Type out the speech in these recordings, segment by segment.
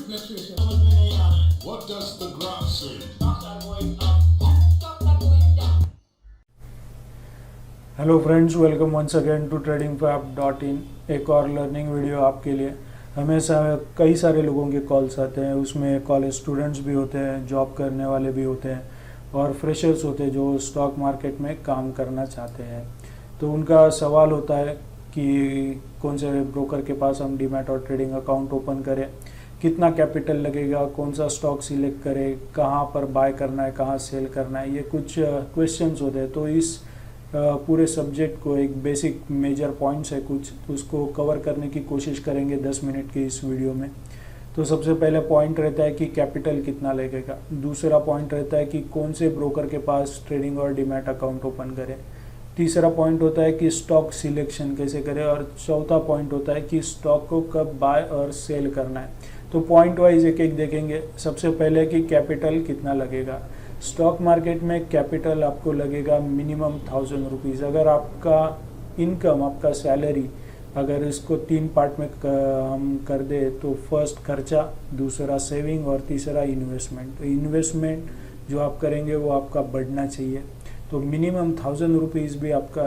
nutrition. समझ में नहीं आ रहा है. What does the graph say? Stocks are going up. Stocks are going down. Hello friends, welcome once again to tradingfab.in। एक और लर्निंग वीडियो आपके लिए। हमेशा कई सारे लोगों के कॉल्स आते हैं, उसमें कॉलेज स्टूडेंट्स भी होते हैं, जॉब करने वाले भी होते हैं और फ्रेशर्स होते हैं जो स्टॉक मार्केट में काम करना चाहते हैं। तो उनका सवाल होता है कि कौन से ब्रोकर के पास हम डीमैट और ट्रेडिंग अकाउंट ओपन करें, कितना कैपिटल लगेगा, कौन सा स्टॉक सिलेक्ट करें, कहाँ पर बाय करना है, कहाँ सेल करना है, ये कुछ क्वेश्चंस होते हैं। तो इस पूरे सब्जेक्ट को एक बेसिक मेजर पॉइंट्स है कुछ, तो उसको कवर करने की कोशिश करेंगे 10 मिनट की इस वीडियो में। तो सबसे पहले पॉइंट रहता है कि कैपिटल कितना लगेगा। दूसरा पॉइंट रहता है कि कौन से ब्रोकर के पास ट्रेडिंग और डीमैट अकाउंट ओपन करें। तीसरा पॉइंट होता है कि स्टॉक सिलेक्शन कैसे करें और चौथा पॉइंट होता है कि स्टॉक को कब बाय और सेल करना है। तो पॉइंट वाइज एक एक देखेंगे। सबसे पहले कि कैपिटल कितना लगेगा। स्टॉक मार्केट में कैपिटल आपको लगेगा मिनिमम 1000 रुपीज़। अगर आपका इनकम, आपका सैलरी, अगर इसको 3 पार्ट में हम कर दे तो फर्स्ट खर्चा, दूसरा सेविंग और तीसरा इन्वेस्टमेंट। तो इन्वेस्टमेंट जो आप करेंगे वो आपका बढ़ना चाहिए। तो मिनिमम 1000 रुपीज़ भी आपका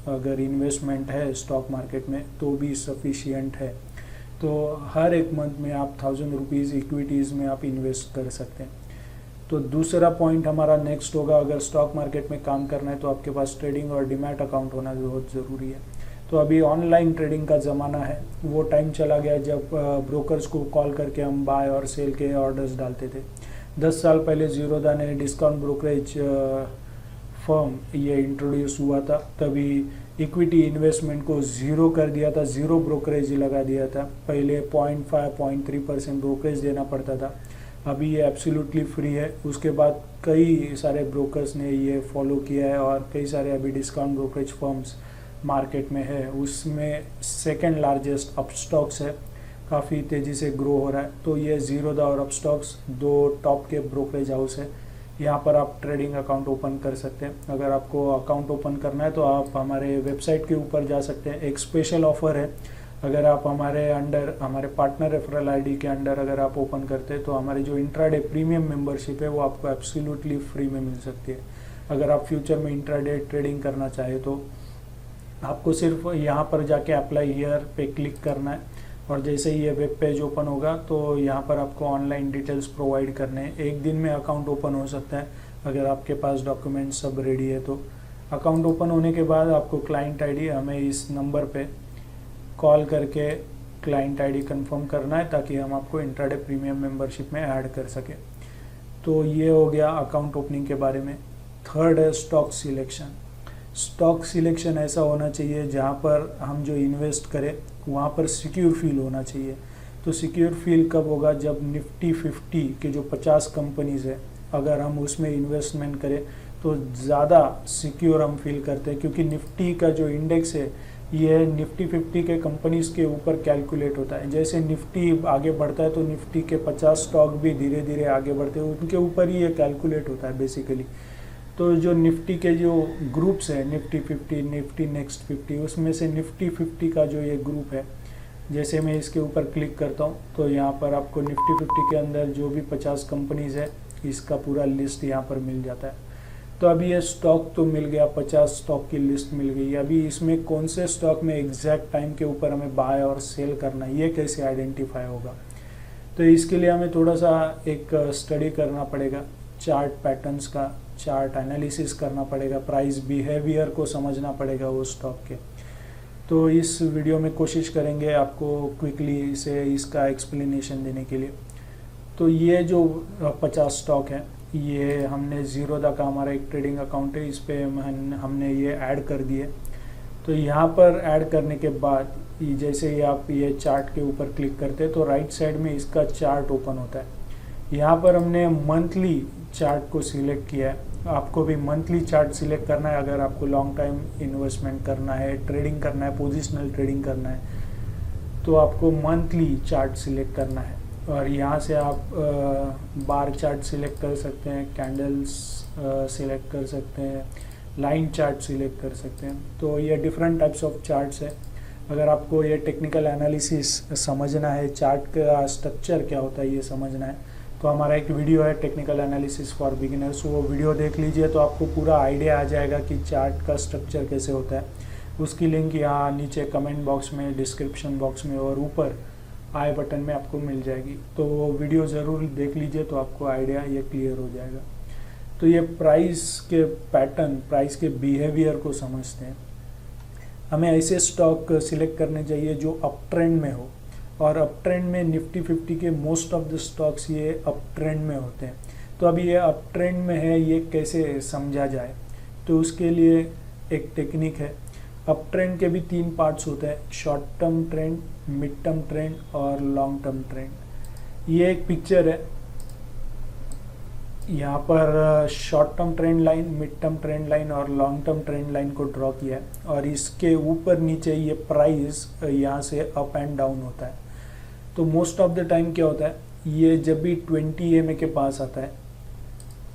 अगर इन्वेस्टमेंट है स्टॉक मार्केट में तो भी सफिशियंट है। तो हर एक मंथ में आप 1000 रुपीज़ इक्विटीज़ में आप इन्वेस्ट कर सकते हैं। तो दूसरा पॉइंट हमारा नेक्स्ट होगा, अगर स्टॉक मार्केट में काम करना है तो आपके पास ट्रेडिंग और डीमैट अकाउंट होना बहुत ज़रूरी है। तो अभी ऑनलाइन ट्रेडिंग का ज़माना है, वो टाइम चला गया जब ब्रोकर्स को कॉल करके हम बाय और सेल के ऑर्डर्स डालते थे। 10 साल पहले ज़ीरोधा ने डिस्काउंट ब्रोकरेज फर्म ये इंट्रोड्यूस हुआ था, तभी इक्विटी इन्वेस्टमेंट को ज़ीरो कर दिया था, ज़ीरो ब्रोकरेज लगा दिया था। पहले 0.5-0.3% ब्रोकरेज देना पड़ता था, अभी ये एब्सोल्युटली फ्री है। उसके बाद कई सारे ब्रोकर्स ने ये फॉलो किया है और कई सारे अभी डिस्काउंट ब्रोकरेज फर्म्स मार्केट में है। उसमें सेकंड लार्जेस्ट अपस्टॉक्स है, काफ़ी तेज़ी से ग्रो हो रहा है। तो ये ज़ीरोधा और अपस्टॉक्स 2 टॉप के ब्रोकरेज हाउस है। यहाँ पर आप ट्रेडिंग अकाउंट ओपन कर सकते हैं। अगर आपको अकाउंट ओपन करना है तो आप हमारे वेबसाइट के ऊपर जा सकते हैं। एक स्पेशल ऑफ़र है, अगर आप हमारे अंडर, हमारे पार्टनर रेफरल आईडी के अंडर अगर आप ओपन करते हैं तो हमारी जो इंट्राडे प्रीमियम मेंबरशिप है वो आपको एब्सोल्युटली फ्री में मिल सकती है। अगर आप फ्यूचर में इंट्राडे ट्रेडिंग करना चाहे तो आपको सिर्फ यहाँ पर जाके अप्लाई हियर पे क्लिक करना है और जैसे ही ये वेब पेज ओपन होगा तो यहाँ पर आपको ऑनलाइन डिटेल्स प्रोवाइड करने हैं। एक दिन में अकाउंट ओपन हो सकता है अगर आपके पास डॉक्यूमेंट सब रेडी है। तो अकाउंट ओपन होने के बाद आपको क्लाइंट आईडी हमें इस नंबर पे कॉल करके क्लाइंट आईडी कंफर्म करना है ताकि हम आपको इंट्राडे प्रीमियम मेंबरशिप में ऐड कर सकें। तो ये हो गया अकाउंट ओपनिंग के बारे में। थर्ड है स्टॉक सिलेक्शन। स्टॉक सिलेक्शन ऐसा होना चाहिए जहाँ पर हम जो इन्वेस्ट करें वहाँ पर सिक्योर फील होना चाहिए। तो सिक्योर फील कब होगा, जब निफ्टी 50 के जो 50 कंपनीज़ है अगर हम उसमें इन्वेस्टमेंट करें तो ज़्यादा सिक्योर हम फील करते हैं, क्योंकि निफ्टी का जो इंडेक्स है ये निफ्टी 50 के कंपनीज़ के ऊपर कैलकुलेट होता है। जैसे निफ्टी आगे बढ़ता है तो निफ्टी के 50 स्टॉक भी धीरे धीरे आगे बढ़ते हैं, उनके ऊपर ही ये कैलकुलेट होता है बेसिकली। तो जो निफ्टी के जो ग्रुप्स हैं, निफ्टी 50, निफ्टी नेक्स्ट 50, उसमें से निफ्टी 50 का जो ये ग्रुप है, जैसे मैं इसके ऊपर क्लिक करता हूँ तो यहाँ पर आपको निफ्टी 50 के अंदर जो भी 50 कंपनीज़ है इसका पूरा लिस्ट यहाँ पर मिल जाता है। तो अभी ये स्टॉक तो मिल गया, 50 स्टॉक की लिस्ट मिल गई। अभी इसमें कौन से स्टॉक में एग्जैक्ट टाइम के ऊपर हमें बाय और सेल करना है, ये कैसे आइडेंटिफाई होगा। तो इसके लिए हमें थोड़ा सा एक स्टडी करना पड़ेगा, चार्ट पैटर्न्स का, चार्ट एनालिसिस करना पड़ेगा, प्राइस बिहेवियर को समझना पड़ेगा वो स्टॉक के। तो इस वीडियो में कोशिश करेंगे आपको क्विकली से इसका एक्सप्लेनेशन देने के लिए। तो ये जो 50 स्टॉक हैं ये हमने ज़ीरोधा का हमारा एक ट्रेडिंग अकाउंट है, इस पर हमने ये ऐड कर दिए। तो यहाँ पर ऐड करने के बाद जैसे ही आप ये चार्ट के ऊपर क्लिक करते हैं तो राइट साइड में इसका चार्ट ओपन होता है। यहाँ पर हमने मंथली चार्ट को सिलेक्ट किया है। आपको भी मंथली चार्ट सिलेक्ट करना है अगर आपको लॉन्ग टाइम इन्वेस्टमेंट करना है, ट्रेडिंग करना है, पोजिशनल ट्रेडिंग करना है तो आपको मंथली चार्ट सिलेक्ट करना है। और यहाँ से आप बार चार्ट सिलेक्ट कर सकते हैं, कैंडल्स सिलेक्ट कर सकते हैं, लाइन चार्ट सिलेक्ट कर सकते हैं। तो ये डिफरेंट टाइप्स ऑफ चार्ट्स है। अगर आपको ये टेक्निकल एनालिसिस समझना है, चार्ट का स्ट्रक्चर क्या होता है ये समझना है, तो हमारा एक वीडियो है टेक्निकल एनालिसिस फॉर बिगिनर्स, वो वीडियो देख लीजिए तो आपको पूरा आइडिया आ जाएगा कि चार्ट का स्ट्रक्चर कैसे होता है। उसकी लिंक यहाँ नीचे कमेंट बॉक्स में, डिस्क्रिप्शन बॉक्स में और ऊपर आई बटन में आपको मिल जाएगी। तो वो वीडियो ज़रूर देख लीजिए तो आपको आइडिया ये क्लियर हो जाएगा। तो ये प्राइस के पैटर्न, प्राइस के बिहेवियर को समझते हैं। हमें ऐसे स्टॉक सिलेक्ट करने चाहिए जो अप ट्रेंड में हो, और अप ट्रेंड में निफ्टी 50 के मोस्ट ऑफ द स्टॉक्स ये अप ट्रेंड में होते हैं। तो अभी ये अप ट्रेंड में है, ये कैसे समझा जाए, तो उसके लिए एक टेक्निक है। अप ट्रेंड के भी 3 पार्ट्स होते हैं, short term trend, mid term trend और लॉन्ग टर्म ट्रेंड। ये एक पिक्चर है, यहाँ पर short term trend line, mid term trend line और लॉन्ग टर्म ट्रेंड लाइन को ड्रॉ किया है, और इसके ऊपर नीचे ये प्राइस यहाँ से अप एंड डाउन होता है। तो मोस्ट ऑफ द टाइम क्या होता है, ये जब भी 20 EMA के पास आता है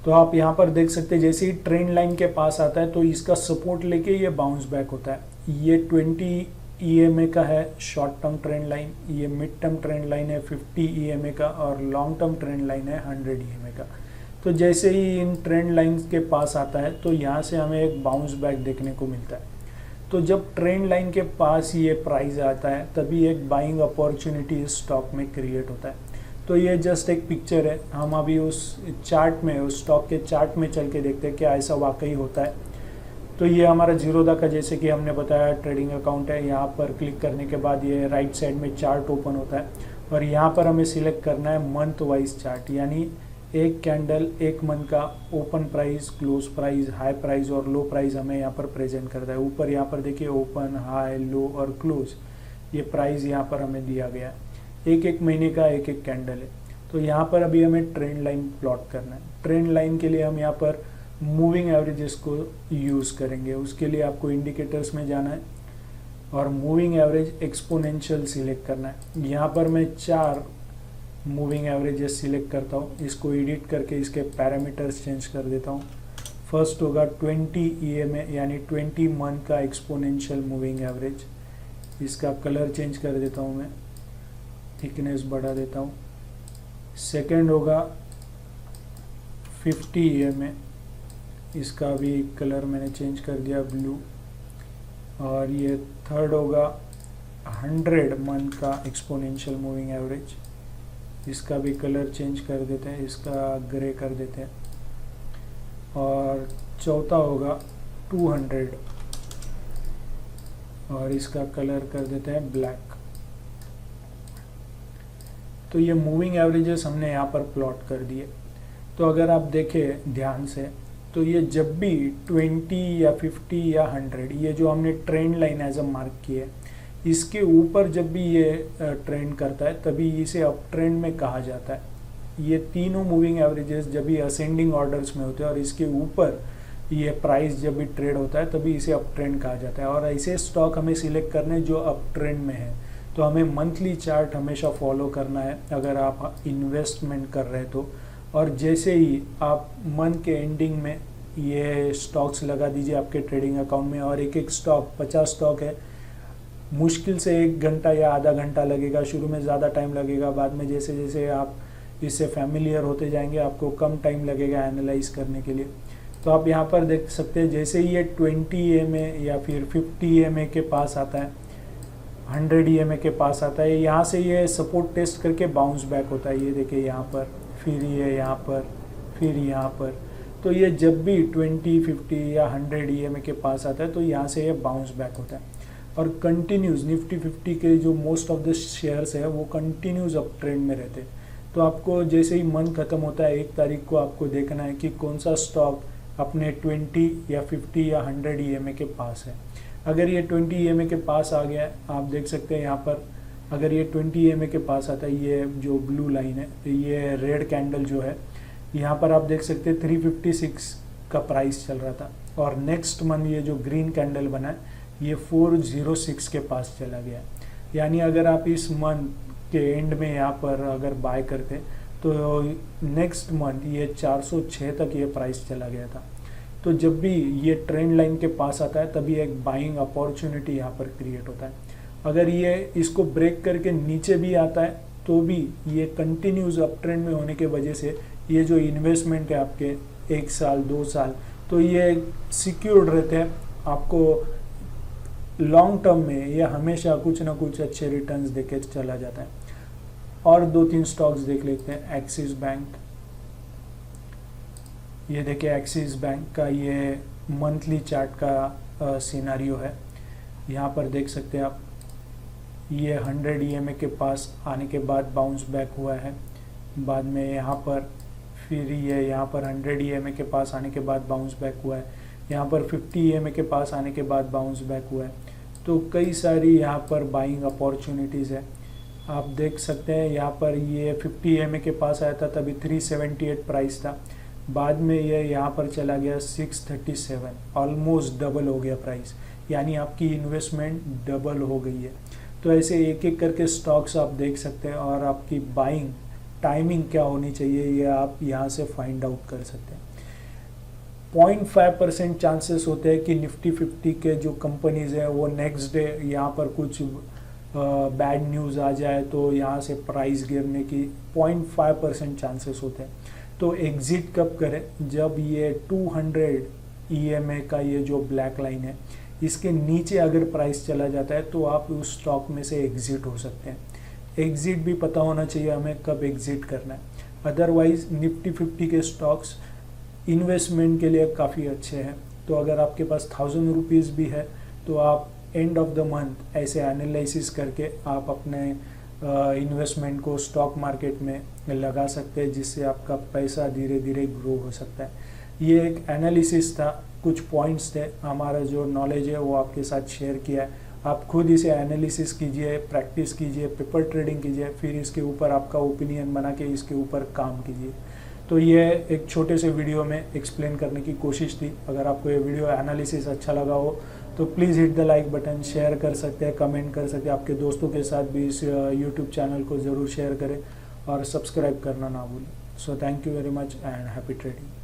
तो आप यहाँ पर देख सकते हैं, जैसे ही ट्रेंड लाइन के पास आता है तो इसका सपोर्ट लेके ये बाउंस बैक होता है। ये 20 EMA का है शॉर्ट टर्म ट्रेंड लाइन, ये मिड टर्म ट्रेंड लाइन है 50 EMA का, और लॉन्ग टर्म ट्रेंड लाइन है 100 EMA का। तो जैसे ही इन ट्रेंड लाइंस के पास आता है तो यहाँ से हमें एक बाउंस बैक देखने को मिलता है। तो जब ट्रेंड लाइन के पास ये प्राइस आता है तभी एक बाइंग अपॉर्चुनिटी इस स्टॉक में क्रिएट होता है। तो ये जस्ट एक पिक्चर है, हम अभी उस चार्ट में, उस स्टॉक के चार्ट में चल के देखते हैं क्या ऐसा वाकई होता है। तो ये हमारा जीरोधा का, जैसे कि हमने बताया, ट्रेडिंग अकाउंट है। यहाँ पर क्लिक करने के बाद ये राइट साइड में चार्ट ओपन होता है, और यहाँ पर हमें सिलेक्ट करना है मंथ वाइज चार्ट, यानी एक कैंडल एक मंथ का open price, close price, high price और लो प्राइस हमें यहाँ पर प्रेजेंट करता है। ऊपर यहाँ पर देखिए ओपन, हाई, लो और क्लोज, ये प्राइस यहाँ पर हमें दिया गया है। एक एक महीने का एक एक कैंडल है। तो यहाँ पर अभी हमें ट्रेंड लाइन प्लॉट करना है। ट्रेंड लाइन के लिए हम यहाँ पर मूविंग एवरेजेस को यूज़ करेंगे। उसके लिए आपको इंडिकेटर्स में जाना है और मूविंग एवरेज एक्सपोनेंशियल सिलेक्ट करना है। यहाँ पर मैं 4 मूविंग एवरेजेस सिलेक्ट करता हूँ, इसको एडिट करके इसके पैरामीटर्स चेंज कर देता हूँ। फर्स्ट होगा 20 EMA यानी 20 मंथ का एक्सपोनेंशियल मूविंग एवरेज, इसका कलर चेंज कर देता हूँ, मैं थिकनेस बढ़ा देता हूँ। सेकेंड होगा 50 EMA, इसका भी कलर मैंने चेंज कर दिया ब्लू। और ये थर्ड होगा 100 मंथ का एक्सपोनेंशियल मूविंग एवरेज, इसका भी कलर चेंज कर देते हैं, इसका ग्रे कर देते हैं। और चौथा होगा 200 और इसका कलर कर देते हैं ब्लैक। तो ये मूविंग एवरेजेस हमने यहाँ पर प्लॉट कर दिए। तो अगर आप देखें ध्यान से तो ये जब भी 20 या 50 या 100, ये जो हमने trend line as a mark की है, इसके ऊपर जब भी ये ट्रेंड करता है तभी इसे अप ट्रेंड में कहा जाता है। ये तीनों मूविंग एवरेजेस जब भी असेंडिंग ऑर्डर्स में होते हैं और इसके ऊपर ये प्राइस जब भी ट्रेड होता है तभी इसे अप ट्रेंड कहा जाता है। और ऐसे स्टॉक हमें सिलेक्ट करने जो अप ट्रेंड में है। तो हमें मंथली चार्ट हमेशा फॉलो करना है अगर आप इन्वेस्टमेंट कर रहे हैं तो। और जैसे ही आप मंथ के एंडिंग में ये स्टॉक्स लगा दीजिए आपके ट्रेडिंग अकाउंट में, और एक एक स्टॉक 50 स्टॉक है, मुश्किल से 1 घंटा या आधा घंटा लगेगा। शुरू में ज़्यादा टाइम लगेगा, बाद में जैसे जैसे आप इससे फैमिलियर होते जाएंगे आपको कम टाइम लगेगा एनालाइज करने के लिए। तो आप यहाँ पर देख सकते हैं जैसे ही ये 20 EMA या फिर 50 EMA के पास आता है, 100 EMA के पास आता है, यहाँ से ये सपोर्ट टेस्ट करके बाउंस बैक होता है। ये देखिए यहाँ पर, फिर ये यहाँ पर, फिर यहाँ पर। तो ये जब भी 20, 50 या 100 EMA के पास आता है तो यहाँ से ये बाउंस बैक होता है। और कंटिन्यूज निफ्टी 50 के जो मोस्ट ऑफ द शेयर्स है वो कंटिन्यूज अप ट्रेंड में रहते हैं। तो आपको जैसे ही मंथ खत्म होता है 1 तारीख को आपको देखना है कि कौन सा स्टॉक अपने 20 या 50 या 100 EMA के पास है। अगर ये 20 EMA के पास आ गया है, आप देख सकते हैं यहाँ पर, अगर ये 20 EMA के पास आता है, ये जो ब्लू लाइन है, ये रेड कैंडल जो है, यहाँ पर आप देख सकते हैं 356 का प्राइस चल रहा था, और नेक्स्ट मंथ ये जो ग्रीन कैंडल बना है ये 406 के पास चला गया। यानी अगर आप इस मंथ के एंड में यहाँ पर अगर बाय करते तो नेक्स्ट मंथ ये 406 तक ये प्राइस चला गया था। तो जब भी ये ट्रेंड लाइन के पास आता है तभी एक बाइंग अपॉर्चुनिटी यहाँ पर क्रिएट होता है। अगर ये इसको ब्रेक करके नीचे भी आता है तो भी ये कंटिन्यूस अप ट्रेंड में होने के वजह से ये जो इन्वेस्टमेंट है आपके 1 साल 2 साल, तो ये सिक्योर्ड रहते हैं। आपको लॉन्ग टर्म में ये हमेशा कुछ ना कुछ अच्छे रिटर्न्स देके चला जाता है। और 2-3 स्टॉक्स देख लेते हैं। एक्सिस बैंक, ये देखिए एक्सिस बैंक का ये मंथली चार्ट का सिनारियो है। यहाँ पर देख सकते हैं आप, ये 100 EMA के पास आने के बाद बाउंस बैक हुआ है। बाद में यहाँ पर फिर ये यहाँ पर 100 EMA के पास आने के बाद बाउंस बैक हुआ है। यहाँ पर 50 EMA के पास आने के बाद बाउंस बैक हुआ है। तो कई सारी यहाँ पर बाइंग अपॉर्चुनिटीज़ है। आप देख सकते हैं यहाँ पर ये 50 EMA के पास आया था, तभी 378 प्राइस था। बाद में ये यहाँ पर चला गया 637, ऑलमोस्ट डबल हो गया प्राइस, यानी आपकी इन्वेस्टमेंट डबल हो गई है। तो ऐसे एक एक करके स्टॉक्स आप देख सकते हैं और आपकी बाइंग टाइमिंग क्या होनी चाहिए ये आप यहाँ से फाइंड आउट कर सकते हैं। 0.5% चांसेस होते हैं कि निफ्टी 50 के जो कंपनीज हैं वो नेक्स्ट डे यहाँ पर कुछ बैड न्यूज़ आ जाए तो यहाँ से प्राइस गिरने की 0.5% चांसेस होते हैं। तो एग्ज़िट कब करें? जब ये 200 EMA का ये जो ब्लैक लाइन है इसके नीचे अगर प्राइस चला जाता है तो आप उस स्टॉक में से एग्ज़िट हो सकते हैं। एग्ज़िट भी पता होना चाहिए हमें कब एग्ज़िट करना है। अदरवाइज़ निफ्टी 50 के स्टॉक्स इन्वेस्टमेंट के लिए काफ़ी अच्छे हैं। तो अगर आपके पास 1000 रुपीज़ भी है तो आप एंड ऑफ द मंथ ऐसे एनालिसिस करके आप अपने इन्वेस्टमेंट को स्टॉक मार्केट में लगा सकते हैं, जिससे आपका पैसा धीरे धीरे ग्रो हो सकता है। ये एक एनालिसिस था, कुछ पॉइंट्स थे, हमारा जो नॉलेज है वो आपके साथ शेयर किया है। आप खुद इसे एनालिसिस कीजिए, प्रैक्टिस कीजिए, पेपर ट्रेडिंग कीजिए, फिर इसके ऊपर आपका ओपिनियन बना के इसके ऊपर काम कीजिए। तो ये एक छोटे से वीडियो में एक्सप्लेन करने की कोशिश थी। अगर आपको ये वीडियो एनालिसिस अच्छा लगा हो तो please hit the like button, share कर सकते हैं, कमेंट कर सकते हैं। आपके दोस्तों के साथ भी इस यूट्यूब चैनल को ज़रूर शेयर करें और सब्सक्राइब करना ना भूलें। So thank you very much and happy trading.